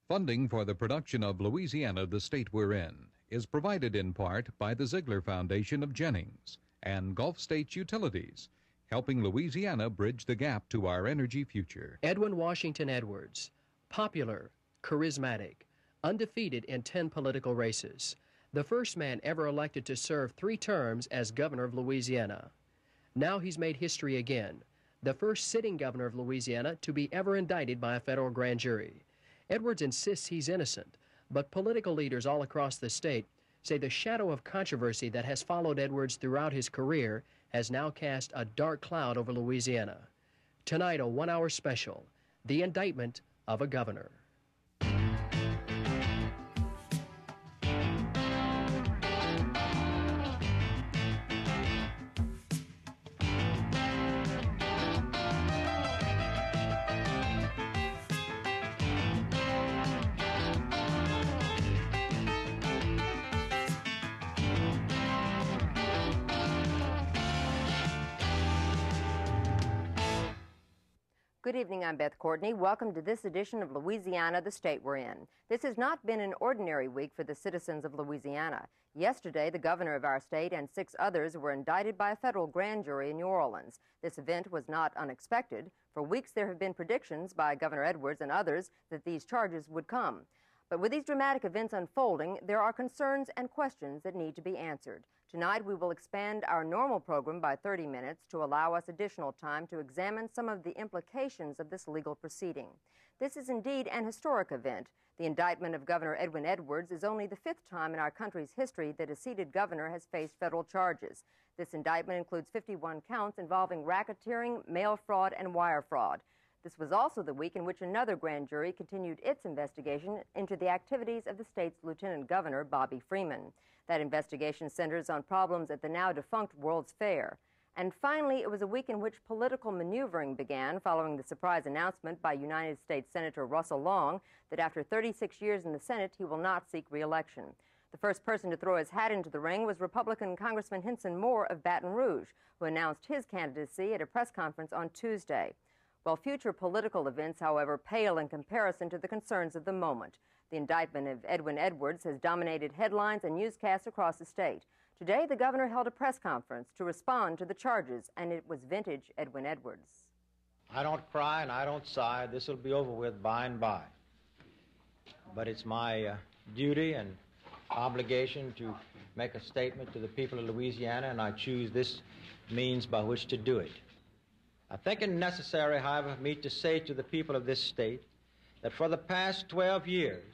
Funding for the production of Louisiana, the State We're In, is provided in part by the Ziegler Foundation of Jennings and Gulf States Utilities, helping Louisiana bridge the gap to our energy future. Edwin Washington Edwards, popular, charismatic, undefeated in 10 political races, the first man ever elected to serve 3 terms as governor of Louisiana. Now he's made history again, the first sitting governor of Louisiana to be ever indicted by a federal grand jury. Edwards insists he's innocent, but political leaders all across the state say the shadow of controversy that has followed Edwards throughout his career has now cast a dark cloud over Louisiana. Tonight, a 1-hour special, The Indictment of a Governor. Good evening, I'm Beth Courtney. Welcome to this edition of Louisiana, the State We're In. This has not been an ordinary week for the citizens of Louisiana. Yesterday, the governor of our state and 6 others were indicted by a federal grand jury in New Orleans. This event was not unexpected. For weeks, there have been predictions by Governor Edwards and others that these charges would come. But with these dramatic events unfolding, there are concerns and questions that need to be answered. Tonight, we will expand our normal program by 30 minutes to allow us additional time to examine some of the implications of this legal proceeding. This is indeed an historic event. The indictment of Governor Edwin Edwards is only the 5th time in our country's history that a seated governor has faced federal charges. This indictment includes 51 counts involving racketeering, mail fraud, and wire fraud. This was also the week in which another grand jury continued its investigation into the activities of the state's Lieutenant Governor, Bobby Freeman. That investigation centers on problems at the now-defunct World's Fair. And finally, it was a week in which political maneuvering began following the surprise announcement by United States Senator Russell Long that after 36 years in the Senate, he will not seek re-election. The first person to throw his hat into the ring was Republican Congressman Henson Moore of Baton Rouge, who announced his candidacy at a press conference on Tuesday. While future political events, however, pale in comparison to the concerns of the moment. The indictment of Edwin Edwards has dominated headlines and newscasts across the state. Today, the governor held a press conference to respond to the charges, and it was vintage Edwin Edwards. I don't cry and I don't sigh. This will be over with by and by. But it's my duty and obligation to make a statement to the people of Louisiana, and I choose this means by which to do it. I think it necessary, however, for me to say to the people of this state that for the past 12 years,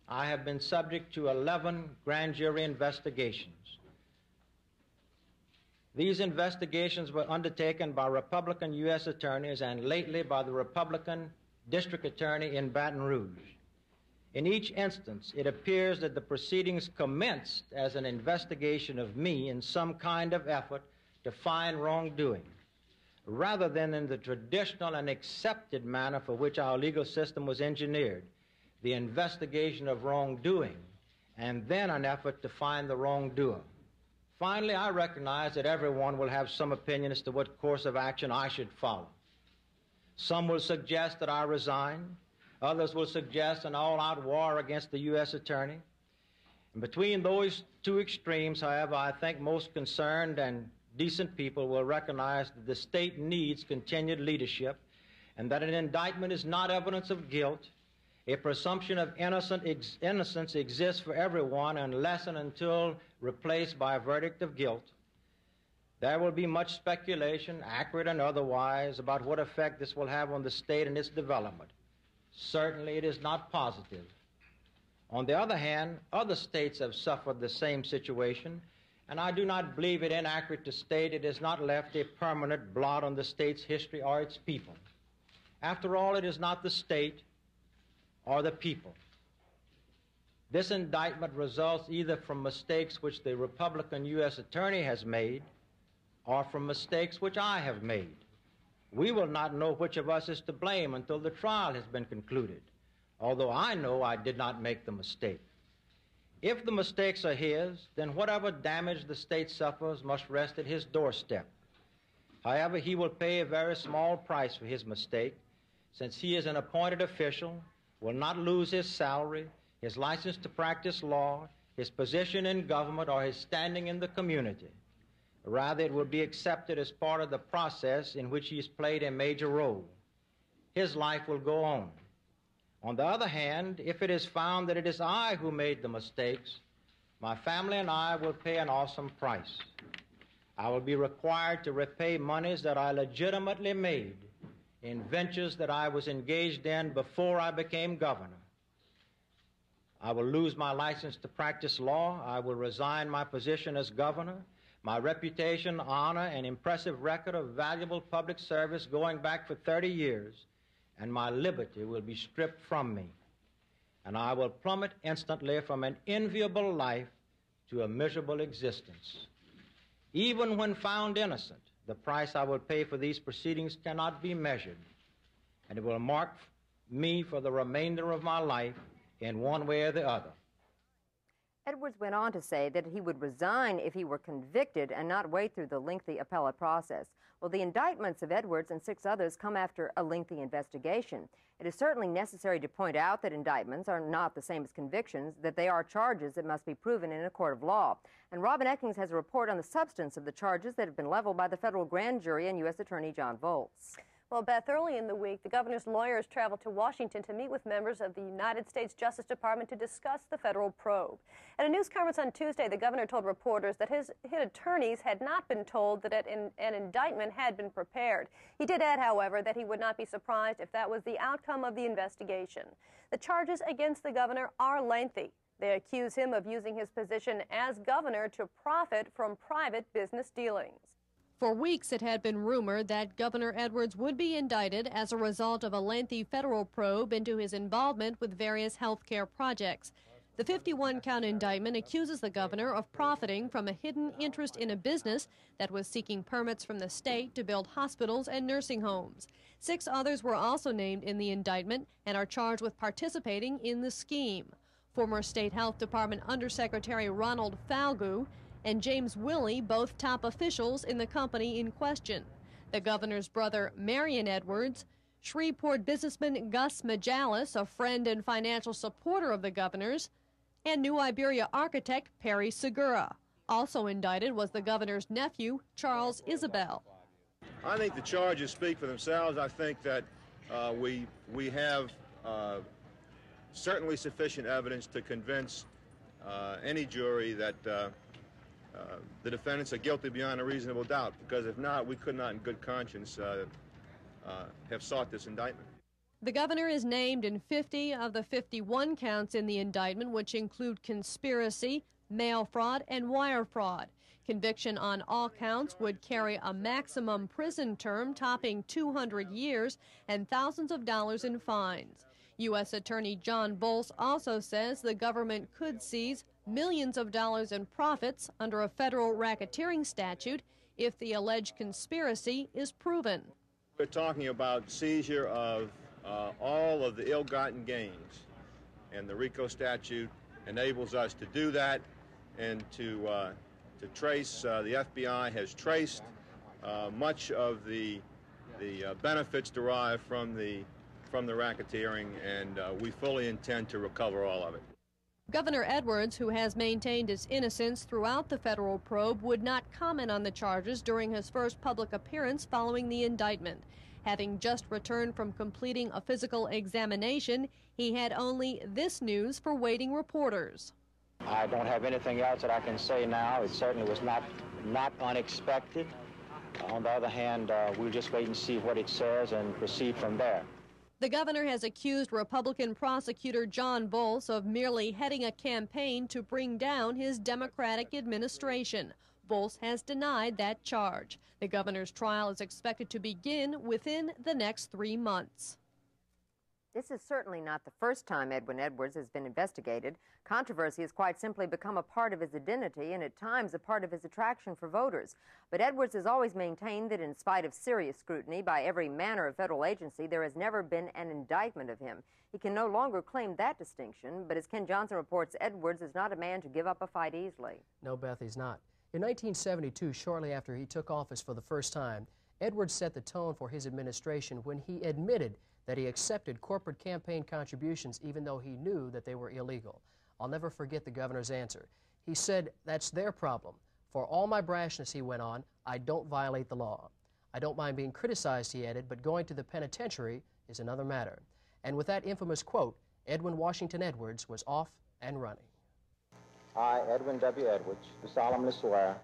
I have been subject to 11 grand jury investigations. These investigations were undertaken by Republican U.S. attorneys and lately by the Republican District Attorney in Baton Rouge. In each instance, it appears that the proceedings commenced as an investigation of me in some kind of effort to find wrongdoing, rather than in the traditional and accepted manner for which our legal system was engineered, the investigation of wrongdoing, and then an effort to find the wrongdoer. Finally, I recognize that everyone will have some opinion as to what course of action I should follow. Some will suggest that I resign. Others will suggest an all-out war against the U.S. Attorney. And between those 2 extremes, however, I think most concerned and decent people will recognize that the state needs continued leadership and that an indictment is not evidence of guilt. A presumption of innocence exists for everyone unless and until replaced by a verdict of guilt. There will be much speculation, accurate and otherwise, about what effect this will have on the state and its development. Certainly it is not positive. On the other hand, other states have suffered the same situation, and I do not believe it inaccurate to state it has not left a permanent blot on the state's history or its people. After all, it is not the state or the people. This indictment results either from mistakes which the Republican U.S. Attorney has made or from mistakes which I have made. We will not know which of us is to blame until the trial has been concluded, although I know I did not make the mistake. If the mistakes are his, then whatever damage the state suffers must rest at his doorstep. However, he will pay a very small price for his mistake, since he is an appointed official will not lose his salary, his license to practice law, his position in government, or his standing in the community. Rather, it will be accepted as part of the process in which he has played a major role. His life will go on. On the other hand, if it is found that it is I who made the mistakes, my family and I will pay an awesome price. I will be required to repay monies that I legitimately made in ventures that I was engaged in before I became governor. I will lose my license to practice law. I will resign my position as governor. My reputation, honor, and impressive record of valuable public service going back for 30 years, and my liberty will be stripped from me. And I will plummet instantly from an enviable life to a miserable existence. Even when found innocent, the price I will pay for these proceedings cannot be measured, and it will mark me for the remainder of my life in one way or the other. Edwards went on to say that he would resign if he were convicted and not wait through the lengthy appellate process. Well, the indictments of Edwards and 6 others come after a lengthy investigation. It is certainly necessary to point out that indictments are not the same as convictions, that they are charges that must be proven in a court of law. And Robyn Ekings has a report on the substance of the charges that have been leveled by the federal grand jury and U.S. Attorney John Volz. Well, Beth, early in the week, the governor's lawyers traveled to Washington to meet with members of the United States Justice Department to discuss the federal probe. At a news conference on Tuesday, the governor told reporters that his attorneys had not been told that an indictment had been prepared. He did add, however, that he would not be surprised if that was the outcome of the investigation. The charges against the governor are lengthy. They accuse him of using his position as governor to profit from private business dealings. For weeks, it had been rumored that Governor Edwards would be indicted as a result of a lengthy federal probe into his involvement with various health care projects. The 51-count indictment accuses the governor of profiting from a hidden interest in a business that was seeking permits from the state to build hospitals and nursing homes. 6 others were also named in the indictment and are charged with participating in the scheme. Former State Health Department Undersecretary Ronald Falgout and James Willey, both top officials in the company in question. The governor's brother, Marion Edwards, Shreveport businessman Gus Majalis, a friend and financial supporter of the governor's, and New Iberia architect Perry Segura. Also indicted was the governor's nephew, Charles Isabel. I think the charges speak for themselves. I think that we have certainly sufficient evidence to convince any jury that the defendants are guilty beyond a reasonable doubt, because if not, we could not in good conscience have sought this indictment. The governor is named in 50 of the 51 counts in the indictment, which include conspiracy, mail fraud, and wire fraud. Conviction on all counts would carry a maximum prison term topping 200 years and thousands of dollars in fines. U.S. Attorney John Volz also says the government could seize millions of dollars in profits under a federal racketeering statute if the alleged conspiracy is proven. We're talking about seizure of all of the ill-gotten gains, and the RICO statute enables us to do that and to trace. The FBI has traced much of the benefits derived from the racketeering, and we fully intend to recover all of it. Governor Edwards, who has maintained his innocence throughout the federal probe, would not comment on the charges during his first public appearance following the indictment. Having just returned from completing a physical examination, he had only this news for waiting reporters. I don't have anything else that I can say now. It certainly was not unexpected. On the other hand, we'll just wait and see what it says and proceed from there. The governor has accused Republican prosecutor John Volz of merely heading a campaign to bring down his Democratic administration. Volz has denied that charge. The governor's trial is expected to begin within the next 3 months. This is certainly not the first time Edwin Edwards has been investigated. Controversy has quite simply become a part of his identity and at times a part of his attraction for voters. But Edwards has always maintained that in spite of serious scrutiny by every manner of federal agency, there has never been an indictment of him. He can no longer claim that distinction, but as Ken Johnson reports, Edwards is not a man to give up a fight easily. No, Beth, he's not. In 1972, shortly after he took office for the first time, Edwards set the tone for his administration when he admitted that he accepted corporate campaign contributions even though he knew that they were illegal. I'll never forget the governor's answer. He said, "That's their problem. For all my brashness," he went on, "I don't violate the law. I don't mind being criticized," he added, "but going to the penitentiary is another matter." And with that infamous quote, Edwin Washington Edwards was off and running. I, Edwin W. Edwards, do solemnly swear.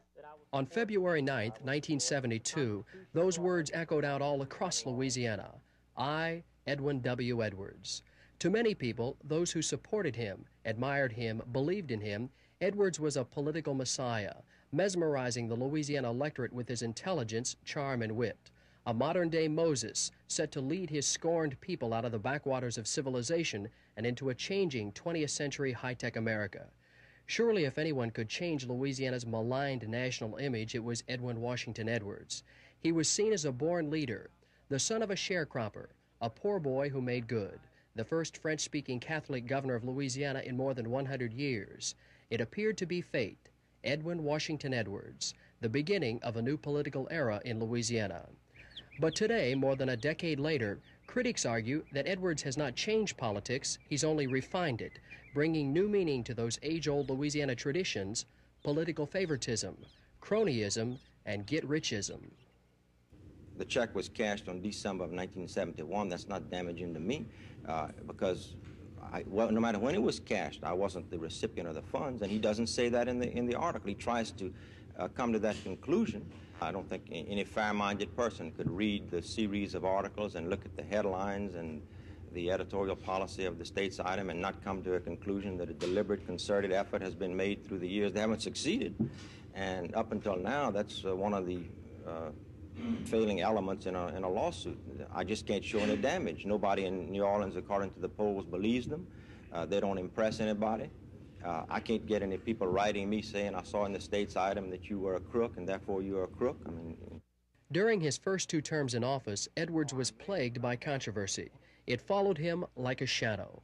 On February 9th, 1972, those words echoed out all across Louisiana. I, Edwin W. Edwards. To many people, those who supported him, admired him, believed in him, Edwards was a political messiah, mesmerizing the Louisiana electorate with his intelligence, charm, and wit. A modern-day Moses set to lead his scorned people out of the backwaters of civilization and into a changing 20th century high-tech America. Surely if anyone could change Louisiana's maligned national image, it was Edwin Washington Edwards. He was seen as a born leader, the son of a sharecropper, a poor boy who made good, the first French-speaking Catholic governor of Louisiana in more than 100 years. It appeared to be fate. Edwin Washington Edwards, the beginning of a new political era in Louisiana. But today, more than a decade later, critics argue that Edwards has not changed politics, he's only refined it, bringing new meaning to those age-old Louisiana traditions, political favoritism, cronyism, and get-richism. The check was cashed on December of 1971. That's not damaging to me because no matter when it was cashed, I wasn't the recipient of the funds, and he doesn't say that in the article. He tries to come to that conclusion. I don't think any fair-minded person could read the series of articles and look at the headlines and the editorial policy of the state's item and not come to a conclusion that a deliberate, concerted effort has been made through the years. They haven't succeeded. And up until now, that's one of the failing elements in a lawsuit. I just can't show any damage. Nobody in New Orleans, according to the polls, believes them. They don't impress anybody. I can't get any people writing me saying I saw in the state's item that you were a crook and therefore you're a crook. I mean, during his first 2 terms in office, Edwards was plagued by controversy. It followed him like a shadow.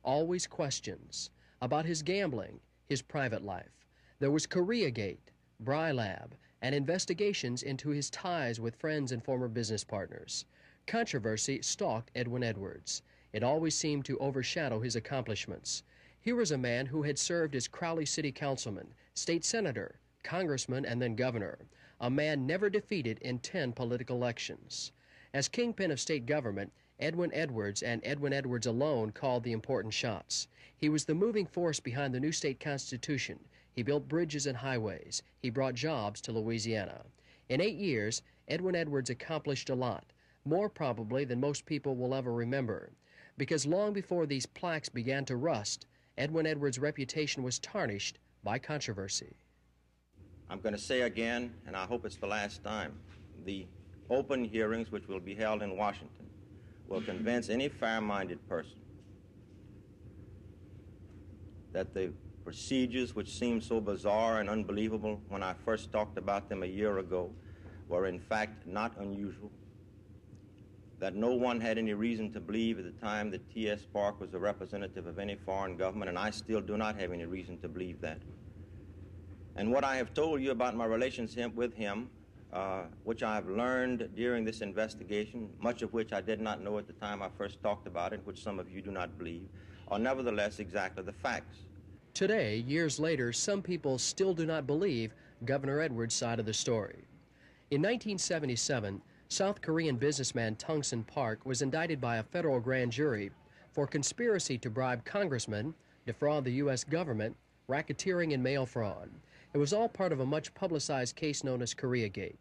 Always questions about his gambling, his private life. There was Koreagate, Brilab, and investigations into his ties with friends and former business partners. Controversy stalked Edwin Edwards. It always seemed to overshadow his accomplishments. Here was a man who had served as Crowley City Councilman, state senator, congressman, and then governor. A man never defeated in 10 political elections. As kingpin of state government, Edwin Edwards and Edwin Edwards alone called the important shots. He was the moving force behind the new state constitution. He built bridges and highways. He brought jobs to Louisiana. In 8 years, Edwin Edwards accomplished a lot, more probably than most people will ever remember. Because long before these plaques began to rust, Edwin Edwards' reputation was tarnished by controversy. I'm going to say again, and I hope it's the last time, the open hearings which will be held in Washington will convince any fair-minded person that the procedures which seemed so bizarre and unbelievable when I first talked about them a year ago were in fact not unusual, that no one had any reason to believe at the time that T.S. Park was a representative of any foreign government, and I still do not have any reason to believe that. And what I have told you about my relationship with him, which I have learned during this investigation, much of which I did not know at the time I first talked about it, which some of you do not believe, are nevertheless exactly the facts. Today, years later, some people still do not believe Governor Edwards' side of the story. In 1977, South Korean businessman Tungsan Park was indicted by a federal grand jury for conspiracy to bribe congressmen, defraud the U.S. government, racketeering, and mail fraud. It was all part of a much publicized case known as Koreagate.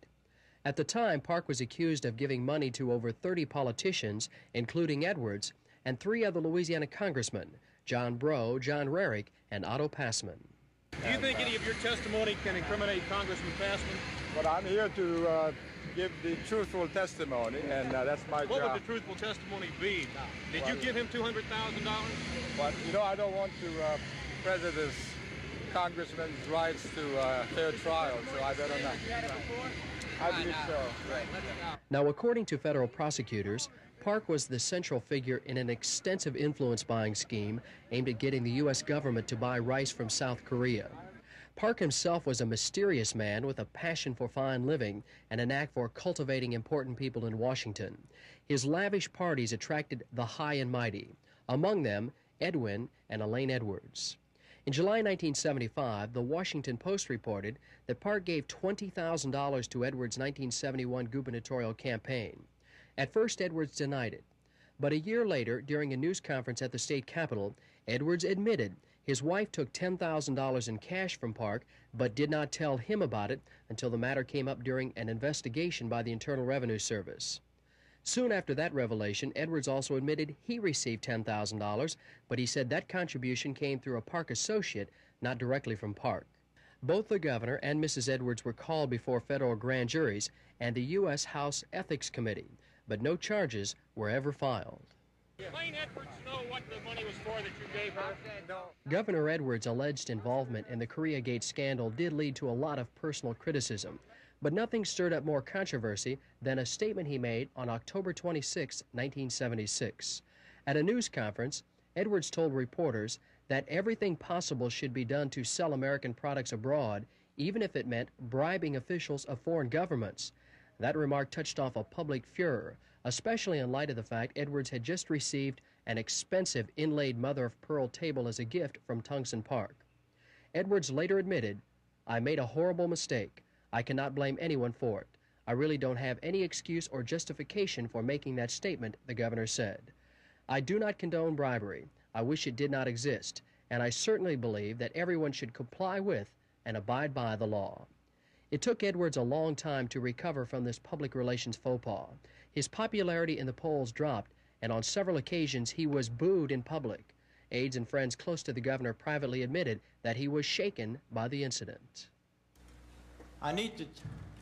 At the time, Park was accused of giving money to over 30 politicians, including Edwards, and 3 other Louisiana congressmen, John Breaux, John Rarick, and Otto Passman. Do you think any of your testimony can incriminate Congressman Passman? But I'm here to give the truthful testimony, and that's my job. What would the truthful testimony be? Did you give him $200,000? But, you know, I don't want to prejudice congressman's rights to a fair trial, so I better not. I believe so. Now, according to federal prosecutors, Park was the central figure in an extensive influence buying scheme aimed at getting the U.S. government to buy rice from South Korea. Park himself was a mysterious man with a passion for fine living and a knack for cultivating important people in Washington. His lavish parties attracted the high and mighty, among them Edwin and Elaine Edwards. In July 1975, the Washington Post reported that Park gave $20,000 to Edwards' 1971 gubernatorial campaign. At first, Edwards denied it, but a year later, during a news conference at the state capitol, Edwards admitted his wife took $10,000 in cash from Park, but did not tell him about it until the matter came up during an investigation by the Internal Revenue Service. Soon after that revelation, Edwards also admitted he received $10,000, but he said that contribution came through a Park associate, not directly from Park. Both the governor and Mrs. Edwards were called before federal grand juries and the U.S. House Ethics Committee, but no charges were ever filed. Elaine Edwards know what the money was for that you gave her? No. Governor Edwards' alleged involvement in the Koreagate scandal did lead to a lot of personal criticism, but nothing stirred up more controversy than a statement he made on October 26, 1976. At a news conference, Edwards told reporters that everything possible should be done to sell American products abroad, even if it meant bribing officials of foreign governments. That remark touched off a public furor, especially in light of the fact Edwards had just received an expensive inlaid mother-of-pearl table as a gift from Tungsten Park. Edwards later admitted, "I made a horrible mistake. I cannot blame anyone for it. I really don't have any excuse or justification for making that statement," the governor said. "I do not condone bribery. I wish it did not exist, and I certainly believe that everyone should comply with and abide by the law." It took Edwards a long time to recover from this public relations faux pas. His popularity in the polls dropped, and on several occasions he was booed in public. Aides and friends close to the governor privately admitted that he was shaken by the incident. I need to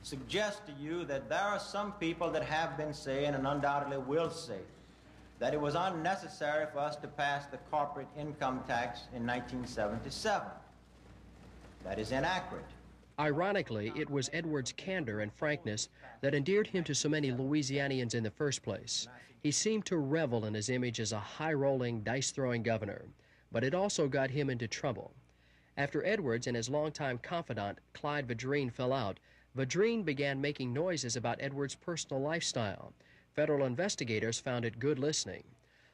suggest to you that there are some people that have been saying, and undoubtedly will say, that it was unnecessary for us to pass the corporate income tax in 1977. That is inaccurate. Ironically, it was Edwards' candor and frankness that endeared him to so many Louisianians in the first place. He seemed to revel in his image as a high-rolling, dice-throwing governor, but it also got him into trouble. After Edwards and his longtime confidant, Clyde fell out, Vadrine began making noises about Edwards' personal lifestyle. Federal investigators found it good listening.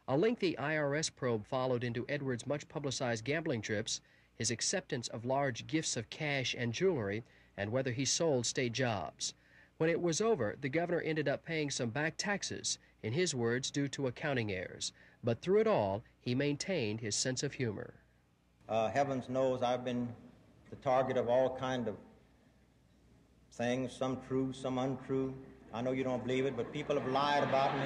A lengthy IRS probe followed into Edwards' much-publicized gambling trips, his acceptance of large gifts of cash and jewelry, and whether he sold state jobs. When it was over, the governor ended up paying some back taxes, in his words, due to accounting errors. But through it all, he maintained his sense of humor. Heavens knows I've been the target of all kind of things, some true, some untrue. I know you don't believe it, but people have lied about me.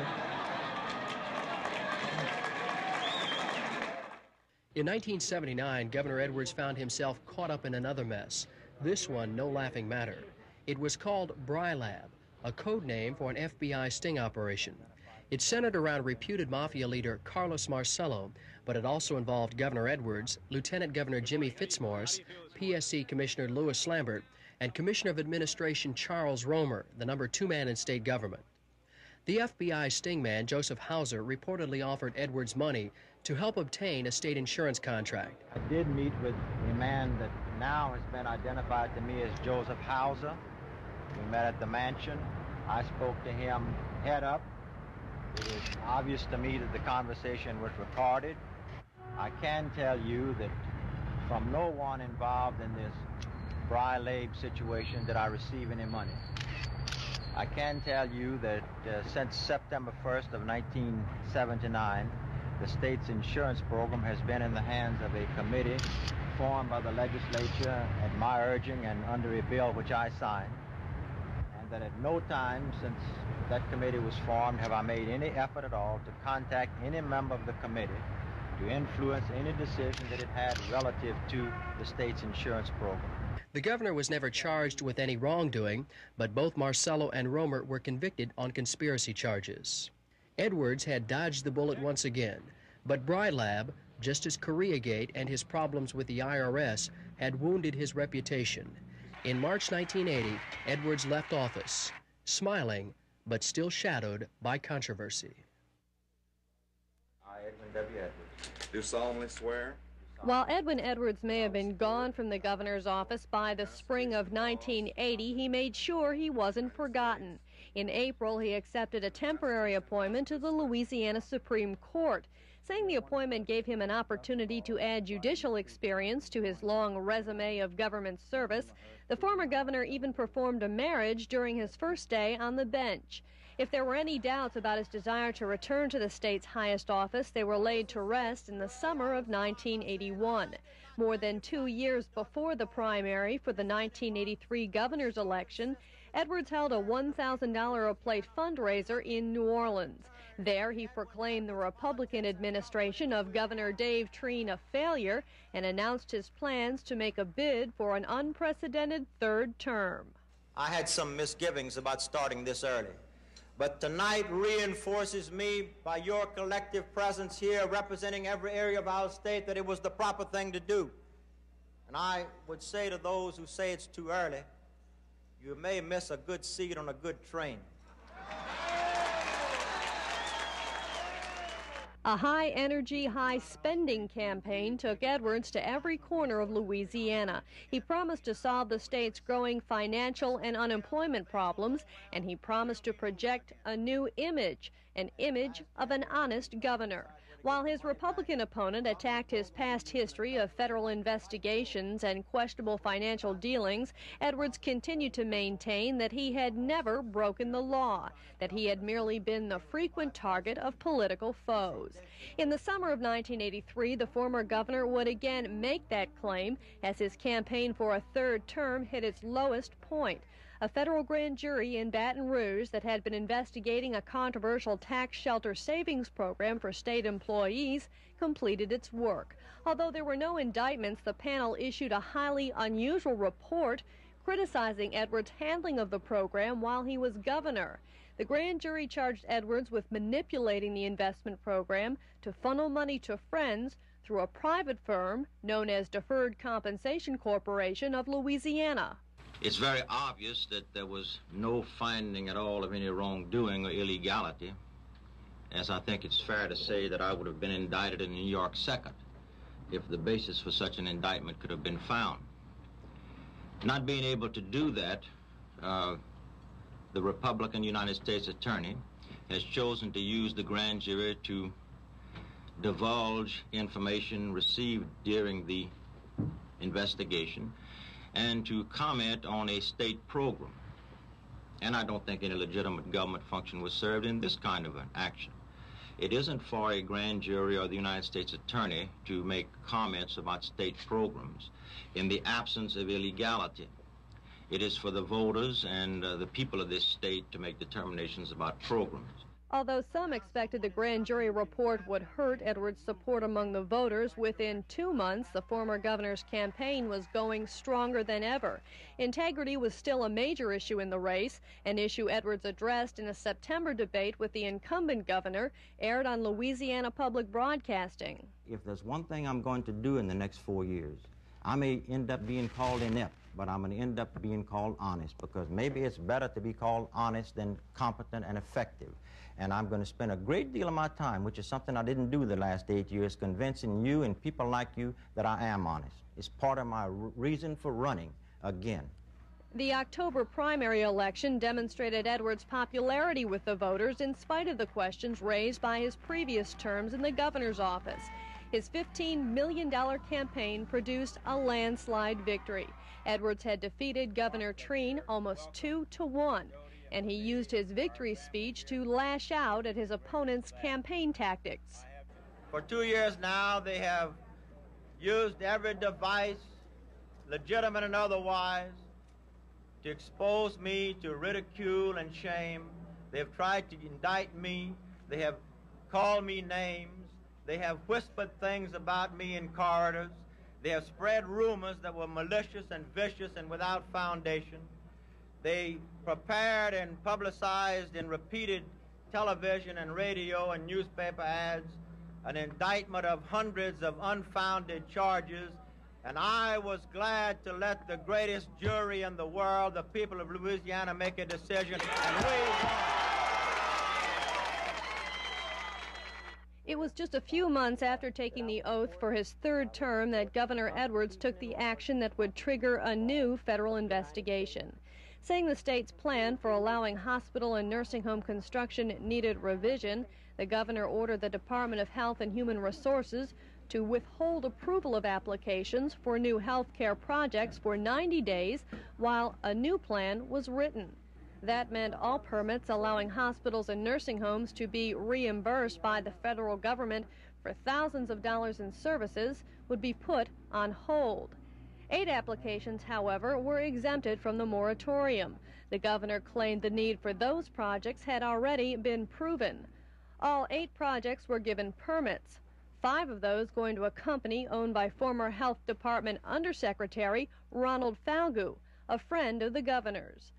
In 1979, Governor Edwards found himself caught up in another mess. This one no laughing matter. It was called Brilab, a code name for an FBI sting operation. It centered around reputed mafia leader Carlos Marcello, but it also involved Governor Edwards, Lieutenant Governor Jimmy Fitzmaurice, PSC Commissioner Louis Lambert, and Commissioner of Administration Charles Romer, the number 2 man in state government. The FBI stingman, Joseph Hauser, reportedly offered Edwards money to help obtain a state insurance contract. I did meet with a man that now has been identified to me as Joseph Hauser. We met at the mansion. I spoke to him head up. It is obvious to me that the conversation was recorded. I can tell you that from no one involved in this Brilab situation did I receive any money. I can tell you that since September 1st of 1979, the state's insurance program has been in the hands of a committee formed by the legislature at my urging and under a bill which I signed, and that at no time since that committee was formed have I made any effort at all to contact any member of the committee to influence any decision that it had relative to the state's insurance program. The governor was never charged with any wrongdoing, but both Marcello and Romer were convicted on conspiracy charges. Edwards had dodged the bullet once again, but Brilab, just as Koreagate and his problems with the IRS, had wounded his reputation. In March 1980, Edwards left office, smiling, but still shadowed by controversy. I, Edwin W. Edwards, do solemnly swear While Edwin Edwards may have been gone from the governor's office by the spring of 1980, he made sure he wasn't forgotten. In April, he accepted a temporary appointment to the Louisiana Supreme Court, saying the appointment gave him an opportunity to add judicial experience to his long resume of government service. The former governor even performed a marriage during his first day on the bench. If there were any doubts about his desire to return to the state's highest office, they were laid to rest in the summer of 1981. More than 2 years before the primary for the 1983 governor's election, Edwards held a $1,000 a plate fundraiser in New Orleans. There, he proclaimed the Republican administration of Governor Dave Treen a failure and announced his plans to make a bid for an unprecedented third term. I had some misgivings about starting this early, but tonight reinforces me by your collective presence here representing every area of our state that it was the proper thing to do. And I would say to those who say it's too early, you may miss a good seat on a good train. A high-energy, high-spending campaign took Edwards to every corner of Louisiana. He promised to solve the state's growing financial and unemployment problems, and he promised to project a new image, an image of an honest governor. While his Republican opponent attacked his past history of federal investigations and questionable financial dealings, Edwards continued to maintain that he had never broken the law, that he had merely been the frequent target of political foes. In the summer of 1983, the former governor would again make that claim as his campaign for a third term hit its lowest point. A federal grand jury in Baton Rouge that had been investigating a controversial tax shelter savings program for state employees completed its work. Although there were no indictments, the panel issued a highly unusual report criticizing Edwards' handling of the program while he was governor. The grand jury charged Edwards with manipulating the investment program to funnel money to friends through a private firm known as Deferred Compensation Corporation of Louisiana. It's very obvious that there was no finding at all of any wrongdoing or illegality, as I think it's fair to say that I would have been indicted in New York second if the basis for such an indictment could have been found. Not being able to do that, the Republican United States Attorney has chosen to use the grand jury to divulge information received during the investigation and to comment on a state program. And I don't think any legitimate government function was served in this kind of an action. It isn't for a grand jury or the United States Attorney to make comments about state programs in the absence of illegality. It is for the voters and the people of this state to make determinations about programs. Although some expected the grand jury report would hurt Edwards' support among the voters, within 2 months, the former governor's campaign was going stronger than ever. Integrity was still a major issue in the race, an issue Edwards addressed in a September debate with the incumbent governor, aired on Louisiana Public Broadcasting. If there's one thing I'm going to do in the next 4 years, I may end up being called inept, but I'm going to end up being called honest, because maybe it's better to be called honest than competent and effective. And I'm going to spend a great deal of my time, which is something I didn't do the last 8 years, convincing you and people like you that I am honest. It's part of my reason for running again. The October primary election demonstrated Edwards' popularity with the voters in spite of the questions raised by his previous terms in the governor's office. His $15 million campaign produced a landslide victory. Edwards had defeated Governor Treen almost 2-1. And he used his victory speech to lash out at his opponent's campaign tactics. For 2 years now, they have used every device, legitimate and otherwise, to expose me to ridicule and shame. They have tried to indict me. They have called me names. They have whispered things about me in corridors. They have spread rumors that were malicious and vicious and without foundation. They prepared and publicized in repeated television and radio and newspaper ads an indictment of hundreds of unfounded charges, and I was glad to let the greatest jury in the world, the people of Louisiana, make a decision, and we won. It was just a few months after taking the oath for his third term that Governor Edwards took the action that would trigger a new federal investigation. Saying the state's plan for allowing hospital and nursing home construction needed revision, the governor ordered the Department of Health and Human Resources to withhold approval of applications for new health care projects for 90 days while a new plan was written. That meant all permits allowing hospitals and nursing homes to be reimbursed by the federal government for thousands of dollars in services would be put on hold. 8 applications, however, were exempted from the moratorium. The governor claimed the need for those projects had already been proven. All 8 projects were given permits, 5 of those going to a company owned by former Health Department Undersecretary Ronald Falgout, a friend of the governor's.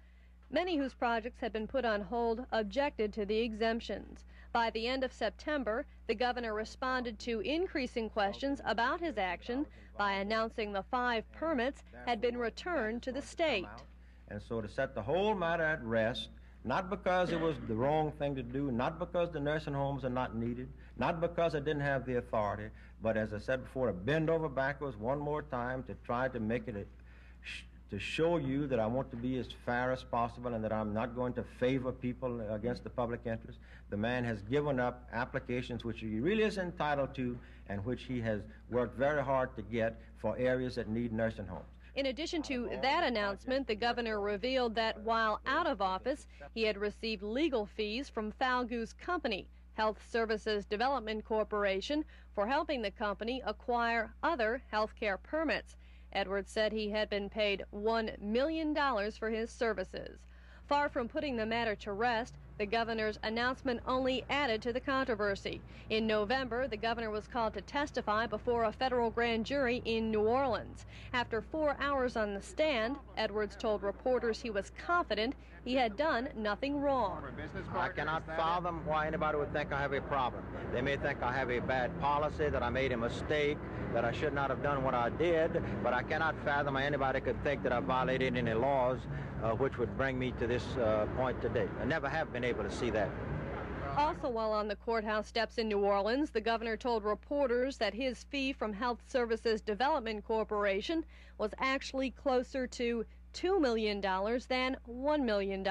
Many whose projects had been put on hold objected to the exemptions. By the end of September, the governor responded to increasing questions about his action by announcing the 5 permits had been returned to the state. And so to set the whole matter at rest, not because it was the wrong thing to do, not because the nursing homes are not needed, not because I didn't have the authority, but as I said before, to bend over backwards one more time to try to make it to show you that I want to be as fair as possible and that I'm not going to favor people against the public interest. The man has given up applications which he really is entitled to and which he has worked very hard to get for areas that need nursing homes. In addition to that announcement, the governor revealed that while out of office, he had received legal fees from Falgout's company, Health Services Development Corporation, for helping the company acquire other health care permits. Edwards said he had been paid $1 million for his services. Far from putting the matter to rest, the governor's announcement only added to the controversy. In November, the governor was called to testify before a federal grand jury in New Orleans. After 4 hours on the stand, Edwards told reporters he was confident he had done nothing wrong. I cannot fathom why anybody would think I have a problem. They may think I have a bad policy, that I made a mistake, that I should not have done what I did, but I cannot fathom how anybody could think that I violated any laws which would bring me to this point today. I never have been able to see that. Also, while on the courthouse steps in New Orleans, the governor told reporters that his fee from Health Services Development Corporation was actually closer to $2 million than $1 million.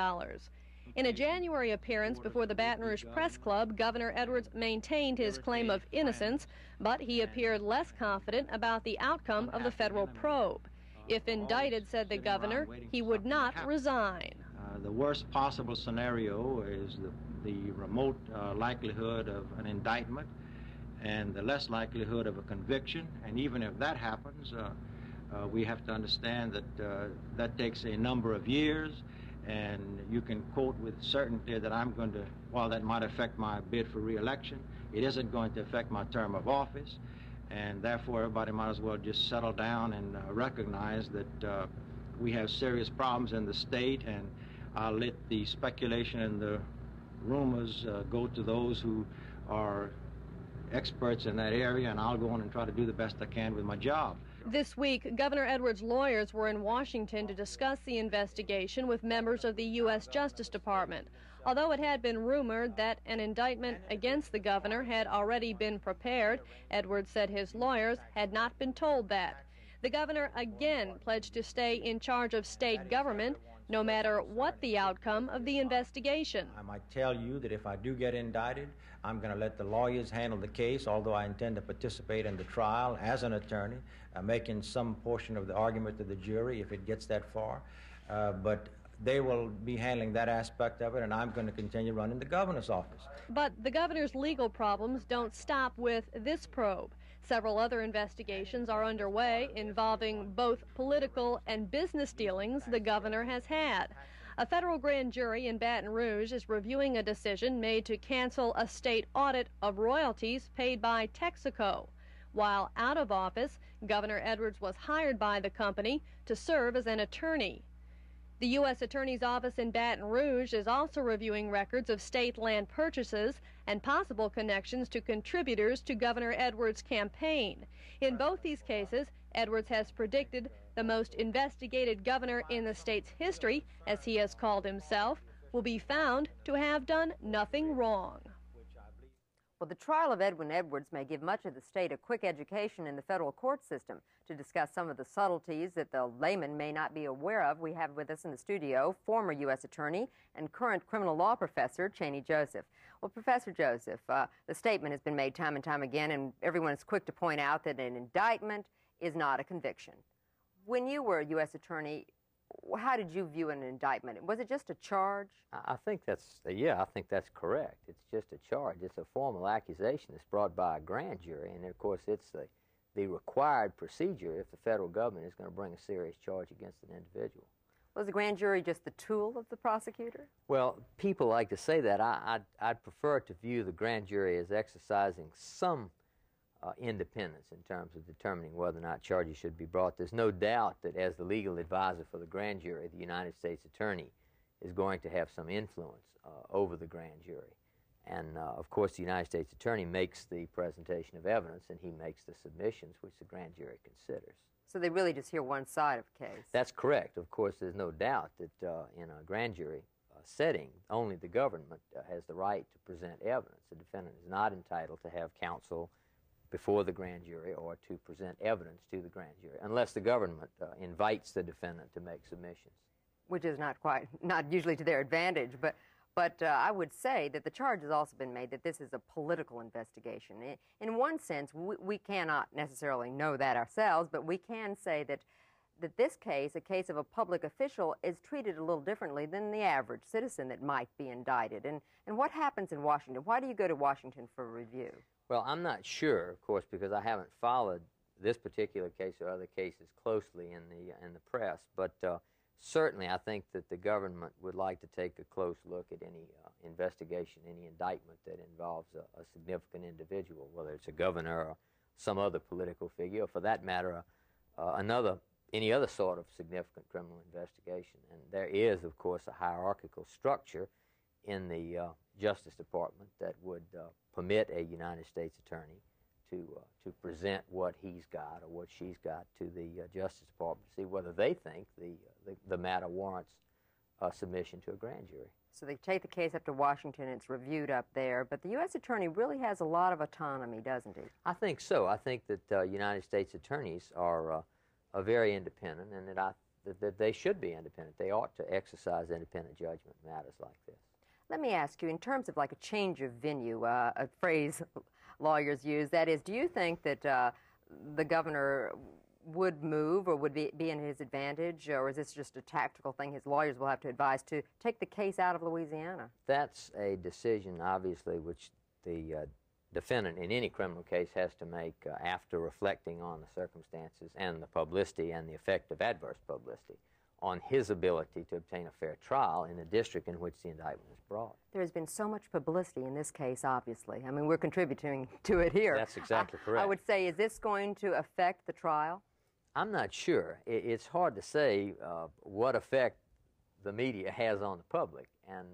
In a January appearance before the Baton Rouge Press Club, Governor Edwards maintained his claim of innocence, but he appeared less confident about the outcome of the federal probe. If indicted, said the governor, he would not resign. The worst possible scenario is the remote likelihood of an indictment and the less likelihood of a conviction. And even if that happens, we have to understand that that takes a number of years, and you can quote with certainty that I'm going to, while that might affect my bid for re-election, it isn't going to affect my term of office, and therefore everybody might as well just settle down and recognize that we have serious problems in the state, and I'll let the speculation and the rumors go to those who are experts in that area, and I'll go on and try to do the best I can with my job. This week, Governor Edwards' lawyers were in Washington to discuss the investigation with members of the U.S. Justice Department. Although it had been rumored that an indictment against the governor had already been prepared, Edwards said his lawyers had not been told that. The governor again pledged to stay in charge of state government, no matter what the outcome of the investigation. I might tell you that if I do get indicted, I'm going to let the lawyers handle the case, although I intend to participate in the trial as an attorney, making some portion of the argument to the jury if it gets that far. But they will be handling that aspect of it, and I'm going to continue running the governor's office. But the governor's legal problems don't stop with this probe. Several other investigations are underway involving both political and business dealings the governor has had. A federal grand jury in Baton Rouge is reviewing a decision made to cancel a state audit of royalties paid by Texaco. While out of office, Governor Edwards was hired by the company to serve as an attorney. The U.S. Attorney's Office in Baton Rouge is also reviewing records of state land purchases and possible connections to contributors to Governor Edwards' campaign. In both these cases, Edwards has predicted the most investigated governor in the state's history, as he has called himself, will be found to have done nothing wrong. Well, the trial of Edwin Edwards may give much of the state a quick education in the federal court system. To discuss some of the subtleties that the layman may not be aware of, we have with us in the studio former U.S. Attorney and current criminal law professor Cheney Joseph. Well, Professor Joseph, the statement has been made time and time again, and everyone is quick to point out that an indictment is not a conviction. When you were a U.S. Attorney, how did you view an indictment? Was it just a charge? I think that's, yeah, I think that's correct. It's just a charge. It's a formal accusation that's brought by a grand jury, and of course it's the required procedure if the federal government is going to bring a serious charge against an individual. Was the grand jury just the tool of the prosecutor? Well, people like to say that. I'd prefer to view the grand jury as exercising some independence in terms of determining whether or not charges should be brought. There's no doubt that as the legal advisor for the grand jury, the United States Attorney is going to have some influence over the grand jury. And of course the United States Attorney makes the presentation of evidence, and he makes the submissions which the grand jury considers. So they really just hear one side of a case? That's correct. Of course there's no doubt that in a grand jury setting, only the government has the right to present evidence. The defendant is not entitled to have counsel before the grand jury or to present evidence to the grand jury, unless the government invites the defendant to make submissions. Which is not usually to their advantage, but I would say that the charge has also been made that this is a political investigation. In one sense, we cannot necessarily know that ourselves, but we can say that this case, a case of a public official, is treated a little differently than the average citizen that might be indicted. And what happens in Washington? Why do you go to Washington for review? Well, I'm not sure, of course, because I haven't followed this particular case or other cases closely in the press, but certainly I think that the government would like to take a close look at any investigation, any indictment that involves a significant individual, whether it's a governor or some other political figure, or for that matter, any other sort of significant criminal investigation. And there is, of course, a hierarchical structure in the Justice Department that would permit a United States Attorney to present what he's got or what she's got to the Justice Department to see whether they think the matter warrants submission to a grand jury. So they take the case up to Washington, it's reviewed up there, but the U.S. Attorney really has a lot of autonomy, doesn't he? I think so. I think that United States Attorneys are very independent, and that they should be independent. They ought to exercise independent judgment in matters like this. Let me ask you, in terms of like a change of venue, a phrase lawyers use, that is, do you think that the governor would move or would be in his advantage, or is this just a tactical thing his lawyers will have to advise to take the case out of Louisiana? That's a decision, obviously, which the defendant in any criminal case has to make after reflecting on the circumstances and the publicity and the effect of adverse publicity on his ability to obtain a fair trial in the district in which the indictment is brought. There has been so much publicity in this case, obviously. I mean, we're contributing to it here. That's exactly correct. I would say, is this going to affect the trial? I'm not sure. It's hard to say what effect the media has on the public, and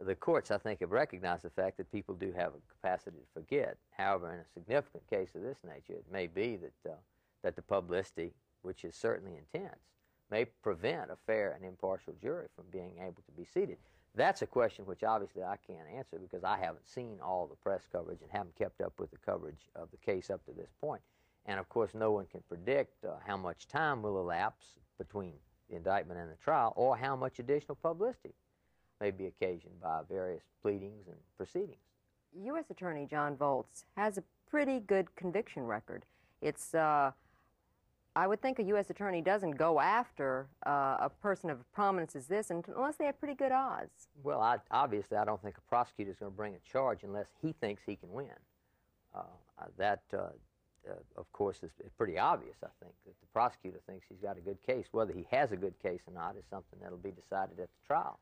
the courts, I think, have recognized the fact that people do have a capacity to forget. However, in a significant case of this nature, it may be that the publicity, which is certainly intense, may prevent a fair and impartial jury from being able to be seated. That's a question which obviously I can't answer because I haven't seen all the press coverage and haven't kept up with the coverage of the case up to this point. And of course, no one can predict how much time will elapse between the indictment and the trial, or how much additional publicity may be occasioned by various pleadings and proceedings. U.S. Attorney John Volz has a pretty good conviction record. It's I would think a U.S. Attorney doesn't go after a person of prominence as this unless they have pretty good odds. Well, obviously, I don't think a prosecutor is going to bring a charge unless he thinks he can win. Of course, is pretty obvious, I think, that the prosecutor thinks he's got a good case. Whether he has a good case or not is something that will be decided at the trial,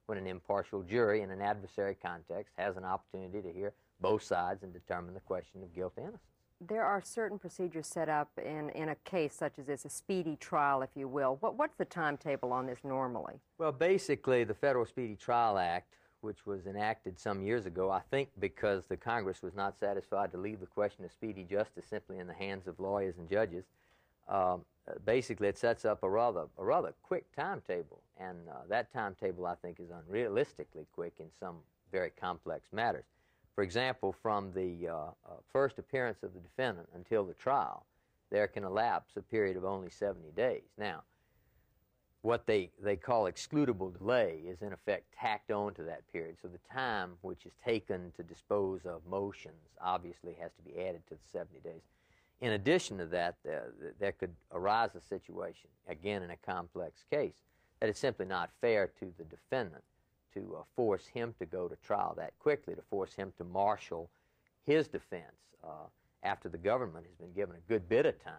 when an impartial jury in an adversary context has an opportunity to hear both sides and determine the question of guilt and innocence. There are certain procedures set up in a case such as this, a speedy trial, if you will. What's the timetable on this normally? Well, basically, the Federal Speedy Trial Act, which was enacted some years ago, I think because the Congress was not satisfied to leave the question of speedy justice simply in the hands of lawyers and judges, basically it sets up a rather quick timetable, and that timetable, I think, is unrealistically quick in some very complex matters. For example, from the first appearance of the defendant until the trial, there can elapse a period of only 70 days. Now, what they call excludable delay is in effect tacked on to that period. So the time which is taken to dispose of motions obviously has to be added to the 70 days. In addition to that, there could arise a situation, again in a complex case, that it's simply not fair to the defendant to force him to go to trial that quickly, to force him to marshal his defense after the government has been given a good bit of time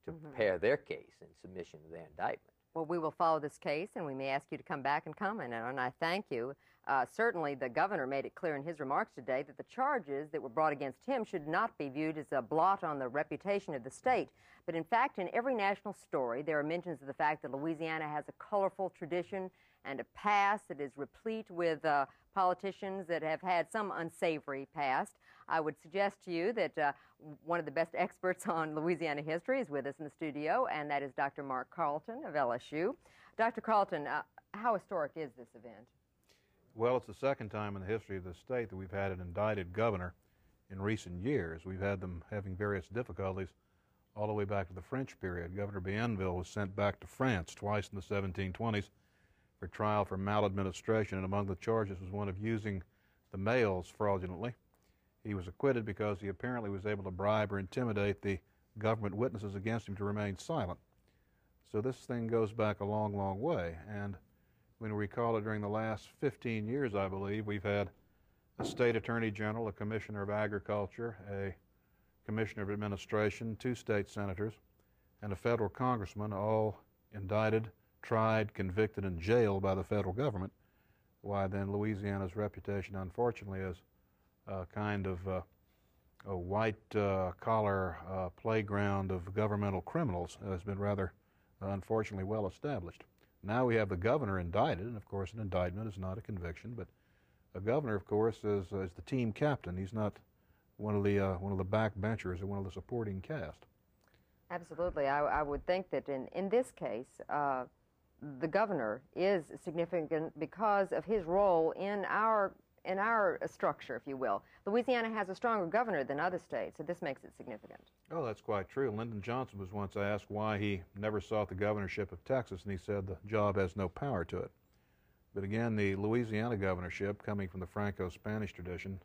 to prepare their case in submission to their indictment. Well, we will follow this case, and we may ask you to come back and comment on it, and I thank you. Certainly, the governor made it clear in his remarks today that the charges that were brought against him should not be viewed as a blot on the reputation of the state. But in fact, in every national story, there are mentions of the fact that Louisiana has a colorful tradition and a past that is replete with politicians that have had some unsavory past. I would suggest to you that one of the best experts on Louisiana history is with us in the studio, and that is Dr. Mark Carleton of LSU. Dr. Carleton, how historic is this event? Well, it's the second time in the history of the state that we've had an indicted governor in recent years. We've had them having various difficulties all the way back to the French period. Governor Bienville was sent back to France twice in the 1720s for trial for maladministration, and among the charges was one of using the mails fraudulently. He was acquitted because he apparently was able to bribe or intimidate the government witnesses against him to remain silent. So this thing goes back a long, long way, and when we recall it, during the last 15 years, I believe, we've had a state attorney general, a commissioner of agriculture, a commissioner of administration, 2 state senators, and a federal congressman, all indicted, tried, convicted, and jailed by the federal government. Why then Louisiana's reputation, unfortunately, as a kind of a white-collar playground of governmental criminals has been rather, unfortunately, well established. Now we have the governor indicted, and of course an indictment is not a conviction, but a governor, of course, is the team captain. He's not one of the backbenchers or one of the supporting cast. Absolutely. I would think that in this case, the governor is significant because of his role in our structure, if you will. Louisiana has a stronger governor than other states, so this makes it significant. Oh, that's quite true. Lyndon Johnson was once asked why he never sought the governorship of Texas, and he said the job has no power to it. But again, the Louisiana governorship, coming from the Franco-Spanish tradition,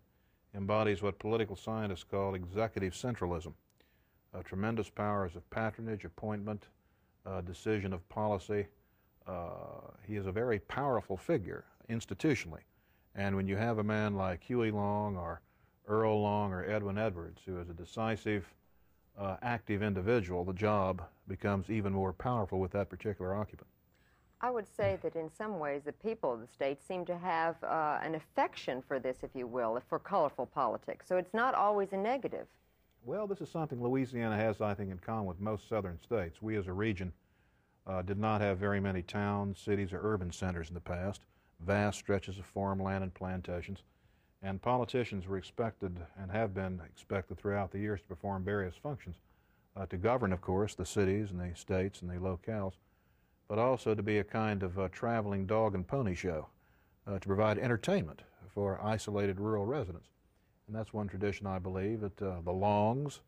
embodies what political scientists call executive centralism. Tremendous powers of patronage, appointment, decision of policy. He is a very powerful figure institutionally. And when you have a man like Huey Long or Earl Long or Edwin Edwards, who is a decisive, active individual, the job becomes even more powerful with that particular occupant. I would say that in some ways the people of the state seem to have an affection for this, if you will, for colorful politics. So it's not always a negative. Well, this is something Louisiana has, I think, in common with most southern states. We as a region did not have very many towns, cities, or urban centers in the past. Vast stretches of farmland and plantations, and politicians were expected and have been expected throughout the years to perform various functions, to govern, of course, the cities and the states and the locales, but also to be a kind of traveling dog and pony show, to provide entertainment for isolated rural residents. And that's one tradition, I believe, that the Longs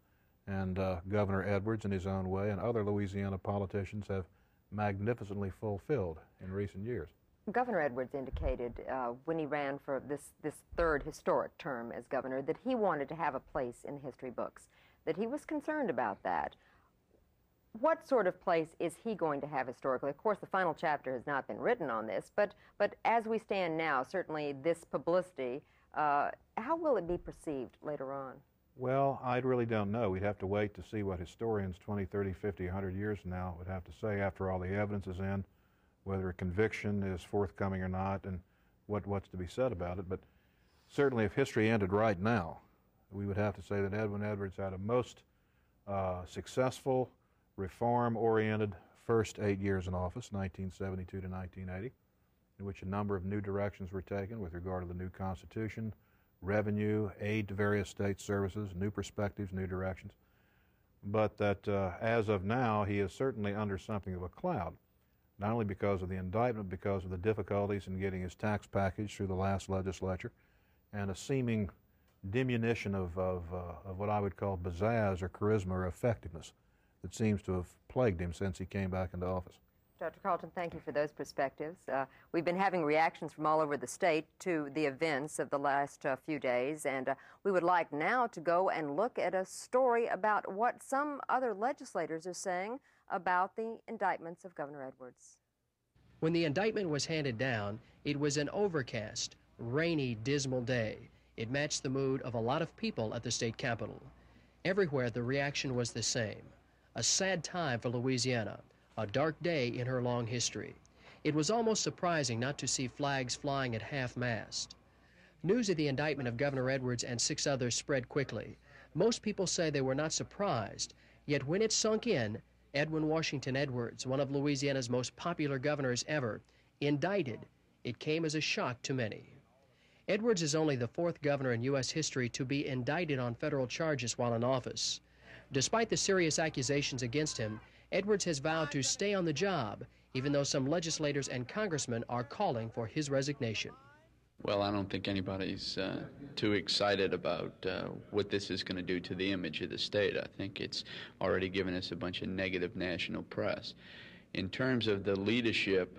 and Governor Edwards in his own way and other Louisiana politicians have magnificently fulfilled in recent years. Governor Edwards indicated when he ran for this third historic term as governor that he wanted to have a place in the history books, that he was concerned about that. What sort of place is he going to have historically? Of course, the final chapter has not been written on this, but as we stand now, certainly this publicity, how will it be perceived later on? Well, I really don't know. We'd have to wait to see what historians 20, 30, 50, 100 years from now would have to say after all the evidence is in, whether a conviction is forthcoming or not, and what's to be said about it. But certainly if history ended right now, we would have to say that Edwin Edwards had a most successful, reform-oriented first 8 years in office, 1972 to 1980, in which a number of new directions were taken with regard to the new Constitution, revenue, aid to various state services, new perspectives, new directions. But that as of now, he is certainly under something of a cloud, not only because of the indictment, because of the difficulties in getting his tax package through the last legislature, and a seeming diminution of what I would call pizzazz or charisma or effectiveness that seems to have plagued him since he came back into office. Dr. Carleton, thank you for those perspectives. We've been having reactions from all over the state to the events of the last few days, and we would like now to go and look at a story about what some other legislators are saying about the indictments of Governor Edwards. When the indictment was handed down, it was an overcast, rainy, dismal day. It matched the mood of a lot of people at the state capitol. Everywhere the reaction was the same. A sad time for Louisiana, a dark day in her long history. It was almost surprising not to see flags flying at half-mast. News of the indictment of Governor Edwards and 6 others spread quickly. Most people say they were not surprised, yet when it sunk in, Edwin Washington Edwards, one of Louisiana's most popular governors ever, indicted, it came as a shock to many. Edwards is only the 4th governor in U.S. history to be indicted on federal charges while in office. Despite the serious accusations against him, Edwards has vowed to stay on the job, even though some legislators and congressmen are calling for his resignation. Well, I don't think anybody's too excited about what this is going to do to the image of the state. I think it's already given us a bunch of negative national press. In terms of the leadership,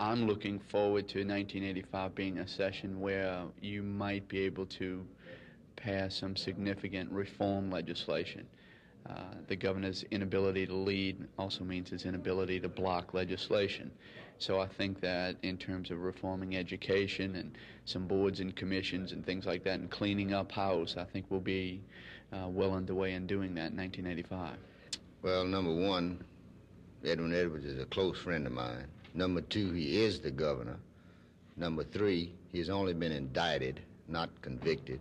I'm looking forward to 1985 being a session where you might be able to pass some significant reform legislation. The governor's inability to lead also means his inability to block legislation. So I think that in terms of reforming education and some boards and commissions and things like that and cleaning up house, I think we'll be well underway in doing that in 1985. Well, number one, Edwin Edwards is a close friend of mine. Number two, he is the governor. Number three, he's only been indicted, not convicted.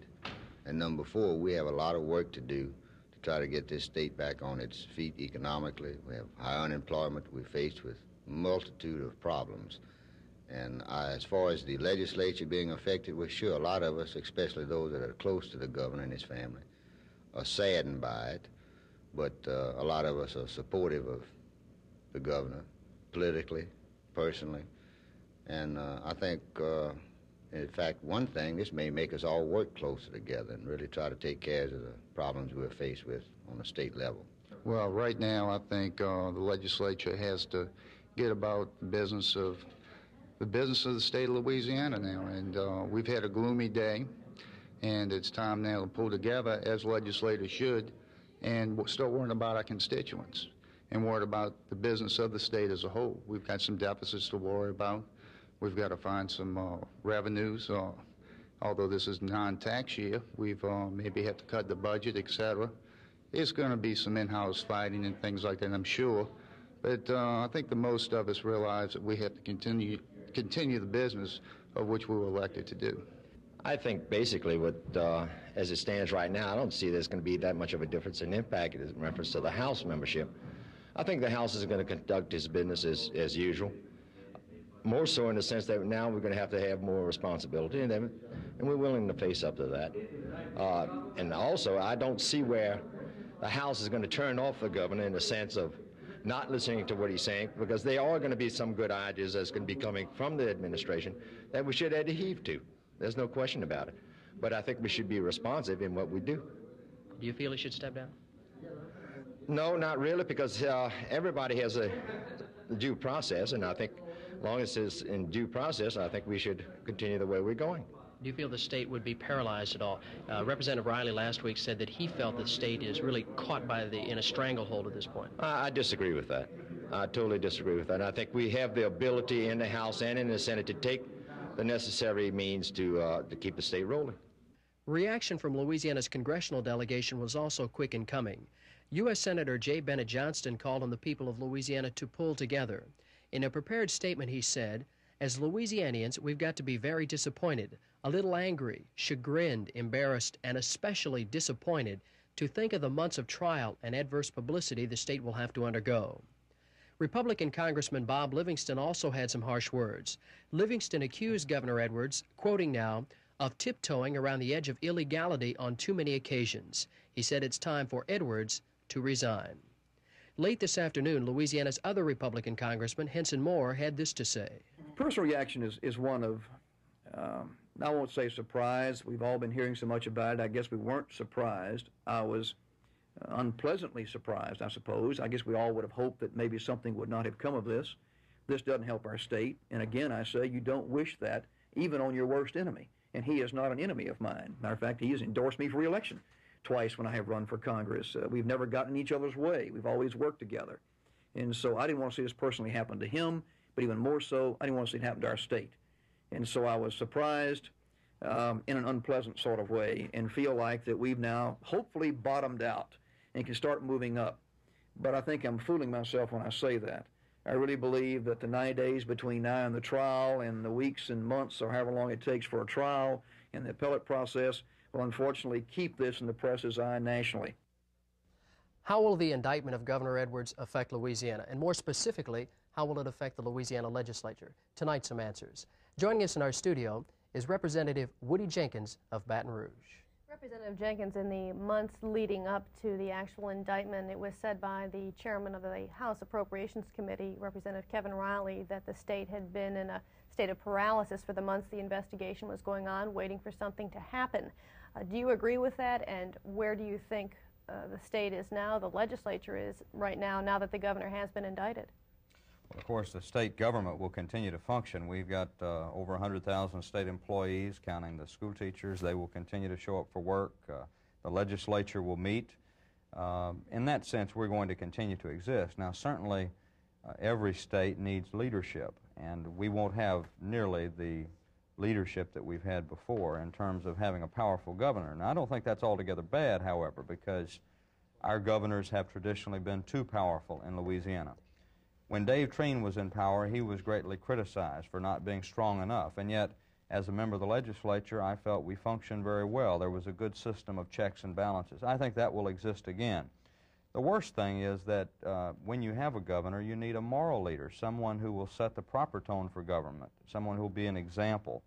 And number four, we have a lot of work to do to try to get this state back on its feet economically. We have high unemployment. We're faced with a multitude of problems. And as far as the legislature being affected, we're sure a lot of us, especially those that are close to the governor and his family, are saddened by it. But a lot of us are supportive of the governor, politically, personally. And I think, in fact, one thing, this may make us all work closer together and really try to take care of the problems we're faced with on the state level. Well, right now, I think the legislature has to get about the business of the state of Louisiana now. And we've had a gloomy day, and it's time now to pull together, as legislators should, and start worrying about our constituents and worry about the business of the state as a whole. We've got some deficits to worry about. We've got to find some revenues. Although this is non-tax year, we've maybe had to cut the budget, etc. There's going to be some in-house fighting and things like that, I'm sure. But I think the most of us realize that we have to continue the business of which we were elected to do. I think basically as it stands right now, I don't see there's going to be that much of a difference in impact in reference to the House membership. I think the House is going to conduct its business as usual. More so in the sense that now we're going to have more responsibility, and we're willing to face up to that. And also, I don't see where the House is going to turn off the governor in the sense of not listening to what he's saying, because there are going to be some good ideas that's going to be coming from the administration that we should adhere to. There's no question about it. But I think we should be responsive in what we do. Do you feel he should step down? No, not really, because everybody has a due process, and I think as long as it's in due process, I think we should continue the way we're going. Do you feel the state would be paralyzed at all? Representative Riley last week said that he felt the state is really caught in a stranglehold at this point. I disagree with that. I totally disagree with that. And I think we have the ability in the House and in the Senate to take the necessary means to keep the state rolling. Reaction from Louisiana's congressional delegation was also quick in coming. U.S. Senator J. Bennett Johnston called on the people of Louisiana to pull together. In a prepared statement, he said, "As Louisianians, we've got to be very disappointed, a little angry, chagrined, embarrassed, and especially disappointed to think of the months of trial and adverse publicity the state will have to undergo." Republican Congressman Bob Livingston also had some harsh words. Livingston accused Governor Edwards, quoting now, of tiptoeing around the edge of illegality on too many occasions. He said it's time for Edwards to resign. Late this afternoon, Louisiana's other Republican Congressman, Henson Moore, had this to say. Personal reaction is one of I won't say surprised. We've all been hearing so much about it. I guess we weren't surprised. I was unpleasantly surprised, I suppose. I guess we all would have hoped that maybe something would not have come of this. This doesn't help our state. And again, I say you don't wish that even on your worst enemy. And he is not an enemy of mine. Matter of fact, he has endorsed me for re-election twice when I have run for Congress. We've never gotten in each other's way. We've always worked together. And so I didn't want to see this personally happen to him, but even more so, I didn't want to see it happen to our state. And so I was surprised in an unpleasant sort of way and feel like that we've now hopefully bottomed out and can start moving up. But I think I'm fooling myself when I say that. I really believe that the 90 days between now and the trial and the weeks and months or however long it takes for a trial and the appellate process will unfortunately keep this in the press's eye nationally. How will the indictment of Governor Edwards affect Louisiana? And more specifically, how will it affect the Louisiana legislature? Tonight, some answers. Joining us in our studio is Representative Woody Jenkins of Baton Rouge. Representative Jenkins, in the months leading up to the actual indictment, it was said by the chairman of the House Appropriations Committee, Representative Kevin Riley, that the state had been in a state of paralysis for the months the investigation was going on, waiting for something to happen. Do you agree with that, and where do you think the state is now, the legislature is right now that the governor has been indicted? Well, of course, the state government will continue to function. We've got over 100,000 state employees, counting the school teachers. They will continue to show up for work. The legislature will meet. In that sense, we're going to continue to exist. Now, certainly, every state needs leadership, and we won't have nearly the leadership that we've had before in terms of having a powerful governor. Now, I don't think that's altogether bad, however, because our governors have traditionally been too powerful in Louisiana. When Dave Treen was in power, he was greatly criticized for not being strong enough, and yet, as a member of the legislature, I felt we functioned very well. There was a good system of checks and balances. I think that will exist again. The worst thing is that when you have a governor, you need a moral leader, someone who will set the proper tone for government, someone who will be an example.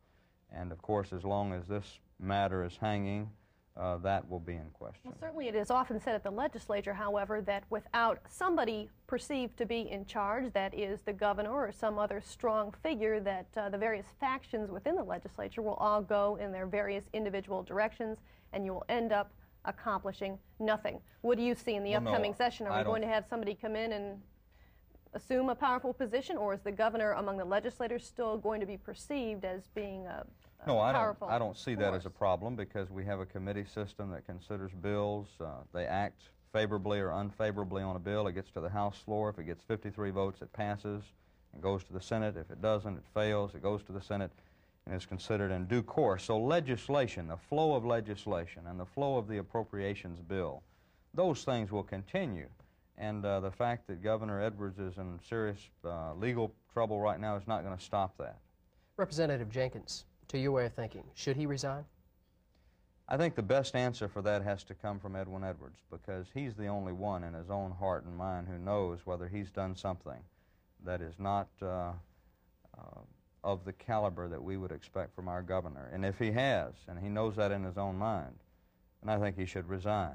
And, of course, as long as this matter is hanging, that will be in question. Well, certainly it is often said at the legislature, however, that without somebody perceived to be in charge, that is the governor or some other strong figure, that the various factions within the legislature will all go in their various individual directions, and you will end up accomplishing nothing. What do you see in the upcoming session? Are we going to have somebody come in and assume a powerful position, or is the governor among the legislators still going to be perceived as being a powerful I don't see that force? as a problem, because we have a committee system that considers bills. They act favorably or unfavorably on a bill. It gets to the House floor. If it gets 53 votes, it passes and goes to the Senate. If it doesn't, it fails. It goes to the Senate and is considered in due course. So legislation, the flow of legislation and the flow of the appropriations bill, those things will continue. And the fact that Governor Edwards is in serious legal trouble right now is not going to stop that. Representative Jenkins, to your way of thinking, should he resign? I think the best answer for that has to come from Edwin Edwards, because he's the only one in his own heart and mind who knows whether he's done something that is not of the caliber that we would expect from our governor. And if he has, and he knows that in his own mind, then I think he should resign.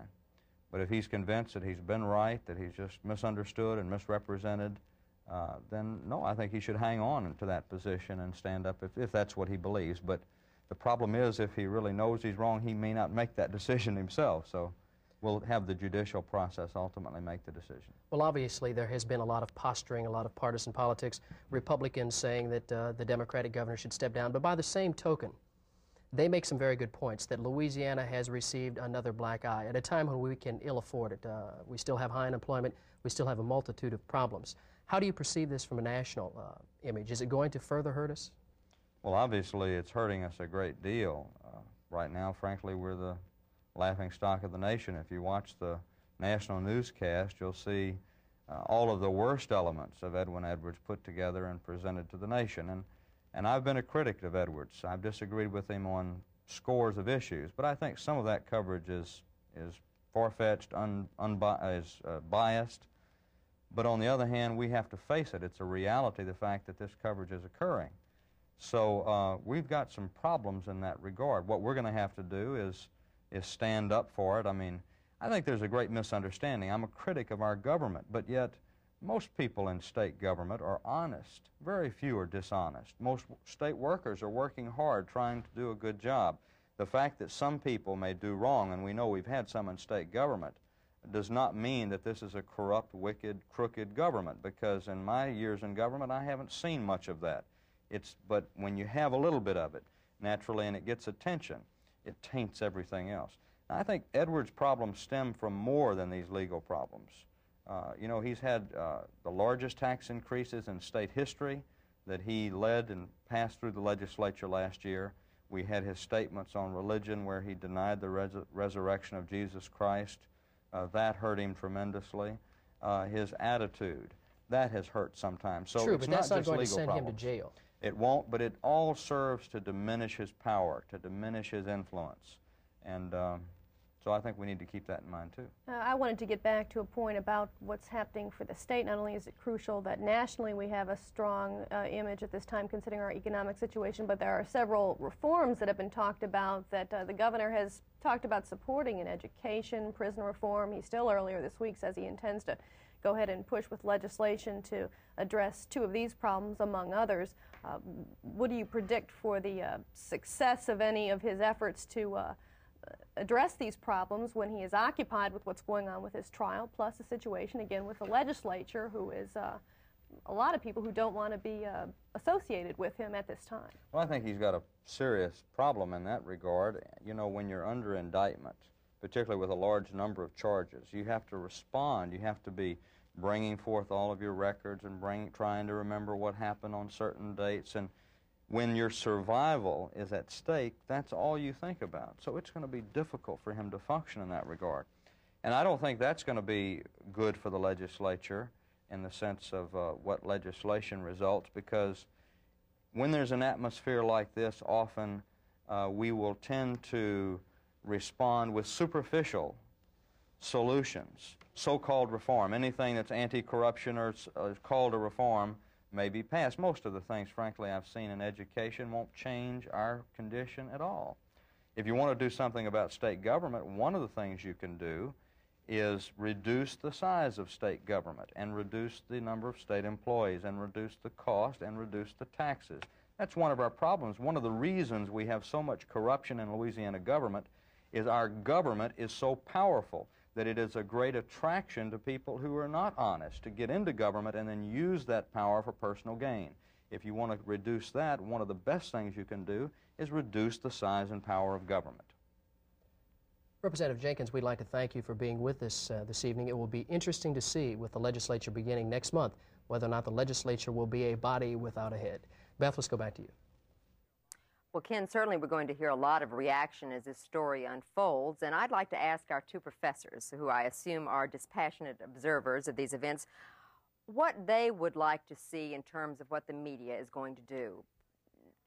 But if he's convinced that he's been right, that he's just misunderstood and misrepresented, then no, I think he should hang on to that position and stand up if that's what he believes. But the problem is, if he really knows he's wrong, he may not make that decision himself. So we'll have the judicial process ultimately make the decision. Well, obviously, there has been a lot of posturing, a lot of partisan politics, Republicans saying that the Democratic governor should step down. But by the same token, they make some very good points that Louisiana has received another black eye at a time when we can ill afford it. We still have high unemployment. We still have a multitude of problems. How do you perceive this from a national image? Is it going to further hurt us? Well, obviously, it's hurting us a great deal. Right now, frankly, we're the laughing stock of the nation. If you watch the national newscast, you'll see all of the worst elements of Edwin Edwards put together and presented to the nation. And I've been a critic of Edwards. I've disagreed with him on scores of issues, but I think some of that coverage is far-fetched, biased. But on the other hand, we have to face it. It's a reality, the fact that this coverage is occurring. So we've got some problems in that regard. What we're going to have to do is stand up for it. I mean, I think there's a great misunderstanding. I'm a critic of our government, but yet Most people in state government are honest. Very few are dishonest. Most state workers are working hard trying to do a good job. The fact that some people may do wrong, and we know we've had some in state government, does not mean that this is a corrupt, wicked, crooked government, because in my years in government I haven't seen much of that. But when you have a little bit of it, naturally, and it gets attention, it taints everything else. Now, I think Edwards' problems stem from more than these legal problems. You know, he's had the largest tax increases in state history that he led and passed through the legislature last year. We had his statements on religion where he denied the resurrection of Jesus Christ. That hurt him tremendously. His attitude, that has hurt sometimes. So True, it's but that's not going to legal send problems. him to jail. It won't, but it all serves to diminish his power, to diminish his influence. And so I think we need to keep that in mind, too. I wanted to get back to a point about what's happening for the state. Not only is it crucial that nationally we have a strong image at this time considering our economic situation, but there are several reforms that have been talked about that the governor has talked about supporting in education, prison reform. He still earlier this week says he intends to go ahead and push with legislation to address two of these problems, among others. What do you predict for the success of any of his efforts to address these problems when he is occupied with what's going on with his trial, plus the situation again with the legislature, who is a lot of people who don't want to be associated with him at this time? Well, I think he's got a serious problem in that regard. You know, when you're under indictment, particularly with a large number of charges, you have to respond. You have to be bringing forth all of your records and trying to remember what happened on certain dates. And when your survival is at stake, that's all you think about. So it's going to be difficult for him to function in that regard. And I don't think that's going to be good for the legislature in the sense of what legislation results, because when there's an atmosphere like this, often we will tend to respond with superficial solutions, so-called reform. Anything that's anti-corruption or is called a reform may be passed. Most of the things, frankly, I've seen in education won't change our condition at all. If you want to do something about state government, one of the things you can do is reduce the size of state government and reduce the number of state employees and reduce the cost and reduce the taxes. That's one of our problems. One of the reasons we have so much corruption in Louisiana government is our government is so powerful that it is a great attraction to people who are not honest to get into government and then use that power for personal gain. If you want to reduce that, one of the best things you can do is reduce the size and power of government. Representative Jenkins, we'd like to thank you for being with us this evening. It will be interesting to see, with the legislature beginning next month, whether or not the legislature will be a body without a head. Beth, let's go back to you. Well, Ken, certainly we're going to hear a lot of reaction as this story unfolds, and I'd like to ask our two professors, who I assume are dispassionate observers of these events, what they would like to see in terms of what the media is going to do.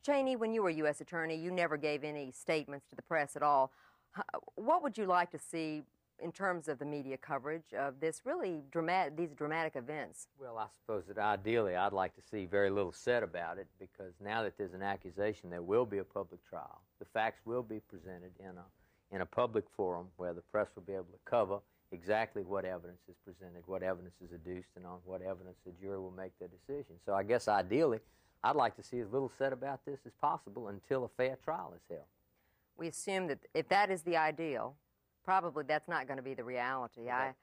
Cheney, when you were U.S. Attorney, you never gave any statements to the press at all. What would you like to see in terms of the media coverage of this these dramatic events? Well, I suppose that ideally I'd like to see very little said about it, because now that there's an accusation, there will be a public trial. The facts will be presented in a public forum where the press will be able to cover exactly what evidence is presented, what evidence is adduced, and on what evidence the jury will make their decision. So I guess ideally I'd like to see as little said about this as possible until a fair trial is held. We assume that if that is the ideal, probably that's not going to be the reality.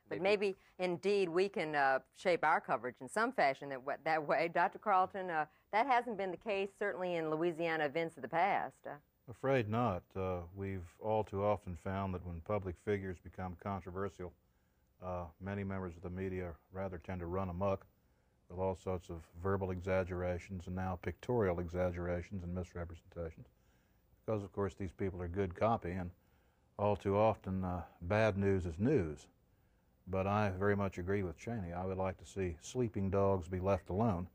But maybe, indeed, we can shape our coverage in some fashion that way. Dr. Carleton, that hasn't been the case, certainly in Louisiana events of the past. Afraid not. We've all too often found that when public figures become controversial, many members of the media rather tend to run amok with all sorts of verbal exaggerations and now pictorial exaggerations and misrepresentations. Because, of course, these people are good copy, and all too often bad news is news. But I very much agree with Cheney. I would like to see sleeping dogs be left alone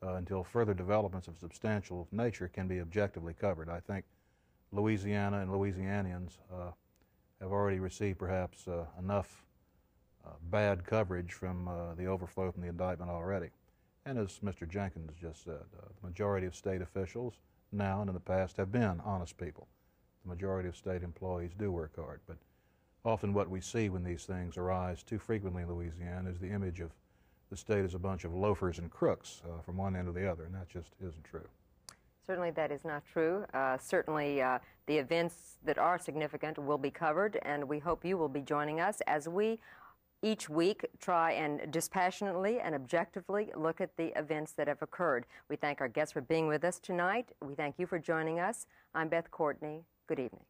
until further developments of substantial nature can be objectively covered. I think Louisiana and Louisianians have already received perhaps enough bad coverage from the overflow from the indictment already. And as Mr. Jenkins just said, the majority of state officials now and in the past have been honest people. The majority of state employees do work hard, but often what we see when these things arise too frequently in Louisiana is the image of the state is a bunch of loafers and crooks from one end to the other, and that just isn't true. Certainly that is not true. Certainly the events that are significant will be covered, and we hope you will be joining us as we each week try and dispassionately and objectively look at the events that have occurred. We thank our guests for being with us tonight. We thank you for joining us. I'm Beth Courtney. Good evening.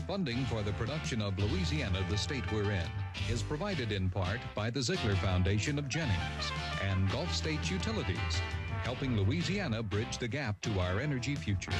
Funding for the production of Louisiana, the State We're In, is provided in part by the Ziegler Foundation of Jennings and Gulf States Utilities, helping Louisiana bridge the gap to our energy future.